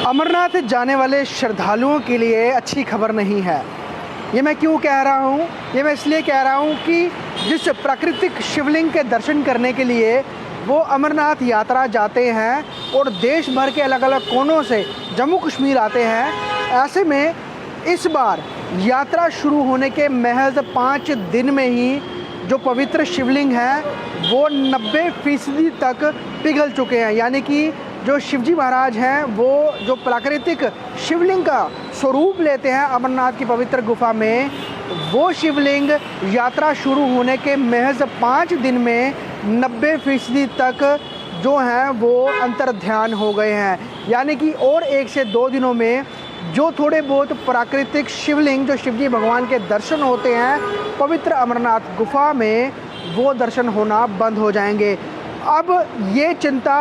अमरनाथ जाने वाले श्रद्धालुओं के लिए अच्छी खबर नहीं है। ये मैं क्यों कह रहा हूँ? ये मैं इसलिए कह रहा हूँ कि जिस प्राकृतिक शिवलिंग के दर्शन करने के लिए वो अमरनाथ यात्रा जाते हैं और देश भर के अलग अलग कोनों से जम्मू कश्मीर आते हैं, ऐसे में इस बार यात्रा शुरू होने के महज 5 दिन में ही जो पवित्र शिवलिंग है वो 90% तक पिघल चुके हैं। यानी कि जो शिवजी महाराज हैं वो जो प्राकृतिक शिवलिंग का स्वरूप लेते हैं अमरनाथ की पवित्र गुफा में, वो शिवलिंग यात्रा शुरू होने के महज 5 दिन में 90% तक जो हैं वो अंतर्ध्यान हो गए हैं। यानी कि और 1 से 2 दिनों में जो थोड़े बहुत प्राकृतिक शिवलिंग जो शिवजी भगवान के दर्शन होते हैं पवित्र अमरनाथ गुफा में, वो दर्शन होना बंद हो जाएंगे। अब ये चिंता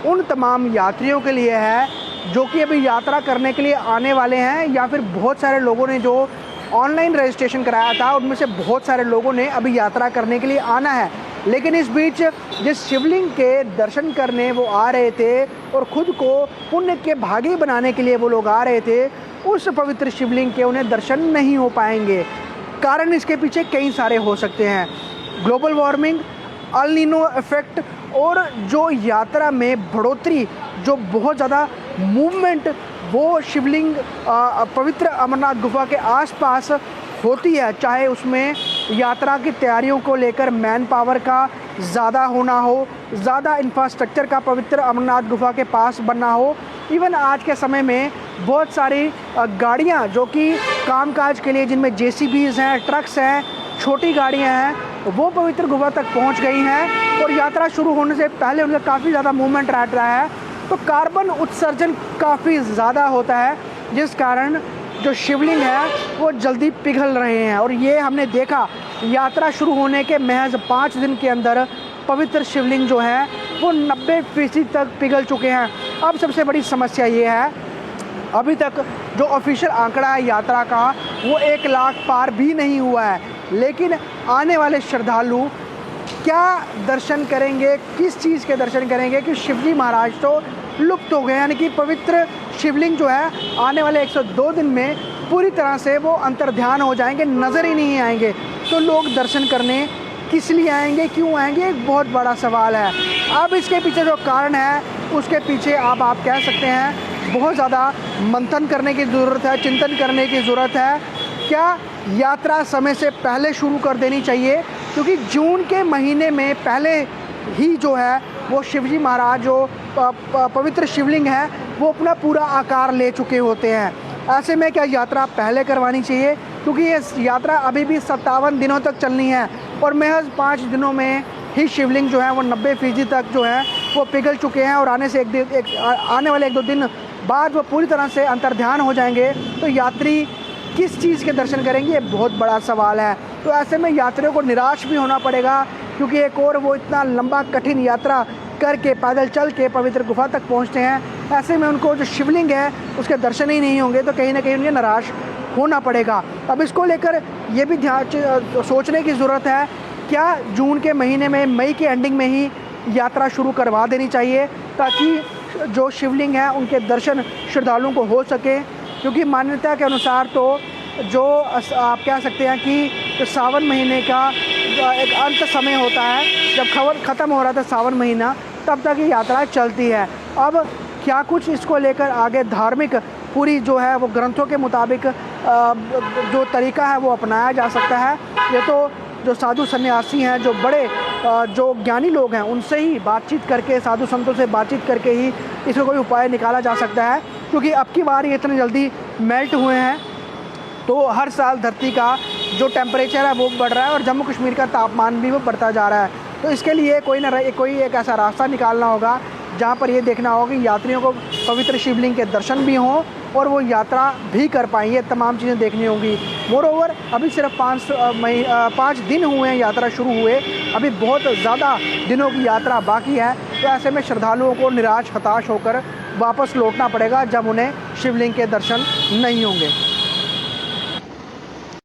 उन तमाम यात्रियों के लिए है जो कि अभी यात्रा करने के लिए आने वाले हैं, या फिर बहुत सारे लोगों ने जो ऑनलाइन रजिस्ट्रेशन कराया था उनमें से बहुत सारे लोगों ने अभी यात्रा करने के लिए आना है। लेकिन इस बीच जिस शिवलिंग के दर्शन करने वो आ रहे थे और ख़ुद को पुण्य के भागी बनाने के लिए वो लोग आ रहे थे, उस पवित्र शिवलिंग के उन्हें दर्शन नहीं हो पाएंगे। कारण इसके पीछे कई सारे हो सकते हैं। Global warming, El Nino effect, और जो यात्रा में बढ़ोतरी, जो बहुत ज़्यादा मूवमेंट वो शिवलिंग पवित्र अमरनाथ गुफा के आसपास होती है, चाहे उसमें यात्रा की तैयारियों को लेकर मैन पावर का ज़्यादा होना हो, ज़्यादा इंफ्रास्ट्रक्चर का पवित्र अमरनाथ गुफा के पास बनना हो। इवन आज के समय में बहुत सारी गाड़ियाँ जो कि कामकाज के लिए, जिनमें जेसीबीज़ हैं, ट्रक्स हैं, छोटी गाड़ियाँ हैं, वो पवित्र गुफा तक पहुंच गई हैं और यात्रा शुरू होने से पहले उनका काफ़ी ज़्यादा मूवमेंट रह रहा है। तो कार्बन उत्सर्जन काफ़ी ज़्यादा होता है, जिस कारण जो शिवलिंग है वो जल्दी पिघल रहे हैं। और ये हमने देखा यात्रा शुरू होने के महज 5 दिन के अंदर पवित्र शिवलिंग जो है वो 90% तक पिघल चुके हैं। अब सबसे बड़ी समस्या ये है, अभी तक जो ऑफिशियल आंकड़ा है यात्रा का वो 1 लाख पार भी नहीं हुआ है। लेकिन आने वाले श्रद्धालु क्या दर्शन करेंगे, किस चीज़ के दर्शन करेंगे कि शिवजी महाराज तो लुप्त हो गए, यानी कि पवित्र शिवलिंग जो है आने वाले 102 दिन में पूरी तरह से वो अंतर्ध्यान हो जाएंगे, नज़र ही नहीं आएंगे। तो लोग दर्शन करने किस लिए आएंगे, क्यों आएंगे, एक बहुत बड़ा सवाल है। अब इसके पीछे जो कारण है उसके पीछे आप कह सकते हैं बहुत ज़्यादा मंथन करने की ज़रूरत है, चिंतन करने की ज़रूरत है। क्या यात्रा समय से पहले शुरू कर देनी चाहिए, क्योंकि जून के महीने में पहले ही जो है वो शिवजी महाराज जो पवित्र शिवलिंग है वो अपना पूरा आकार ले चुके होते हैं। ऐसे में क्या यात्रा पहले करवानी चाहिए, क्योंकि ये यात्रा अभी भी 57 दिनों तक चलनी है और महज 5 दिनों में ही शिवलिंग जो है वो 90% तक जो है वो पिघल चुके हैं और आने वाले 1-2 दिन बाद वो पूरी तरह से अंतर्ध्यान हो जाएंगे। तो यात्री किस चीज़ के दर्शन करेंगे, ये बहुत बड़ा सवाल है। तो ऐसे में यात्रियों को निराश भी होना पड़ेगा, क्योंकि एक और वो इतना लंबा कठिन यात्रा करके पैदल चल के पवित्र गुफा तक पहुंचते हैं। ऐसे में उनको जो शिवलिंग है उसके दर्शन ही नहीं होंगे, तो कहीं ना कहीं उन्हें निराश होना पड़ेगा। अब इसको लेकर ये भी सोचने की ज़रूरत है, क्या जून के महीने में, मई के एंडिंग में ही यात्रा शुरू करवा देनी चाहिए, ताकि जो शिवलिंग है उनके दर्शन श्रद्धालुओं को हो सके। क्योंकि मान्यता के अनुसार तो जो आप कह सकते हैं कि जो सावन महीने का एक अंत समय होता है, जब खबर ख़त्म हो रहा था सावन महीना, तब तक ये यात्रा चलती है। अब क्या कुछ इसको लेकर आगे धार्मिक पूरी जो है वो ग्रंथों के मुताबिक जो तरीका है वो अपनाया जा सकता है। ये तो जो साधु सन्यासी हैं, जो बड़े जो ज्ञानी लोग हैं, उनसे ही बातचीत करके, साधु संतों से बातचीत करके ही इसका कोई उपाय निकाला जा सकता है। क्योंकि अब की बार ये इतने जल्दी मेल्ट हुए हैं, तो हर साल धरती का जो टेम्परेचर है वो बढ़ रहा है और जम्मू कश्मीर का तापमान भी वो बढ़ता जा रहा है। तो इसके लिए कोई एक ऐसा रास्ता निकालना होगा जहाँ पर ये देखना होगा कि यात्रियों को पवित्र शिवलिंग के दर्शन भी हों और वो यात्रा भी कर पाएँ। ये तमाम चीज़ें देखनी होंगी। मोरओवर अभी सिर्फ 5 दिन हुए हैं यात्रा शुरू हुए, अभी बहुत ज़्यादा दिनों की यात्रा बाकी है। तो ऐसे में श्रद्धालुओं को निराश, हताश होकर वापस लौटना पड़ेगा जब उन्हें शिवलिंग के दर्शन नहीं होंगे।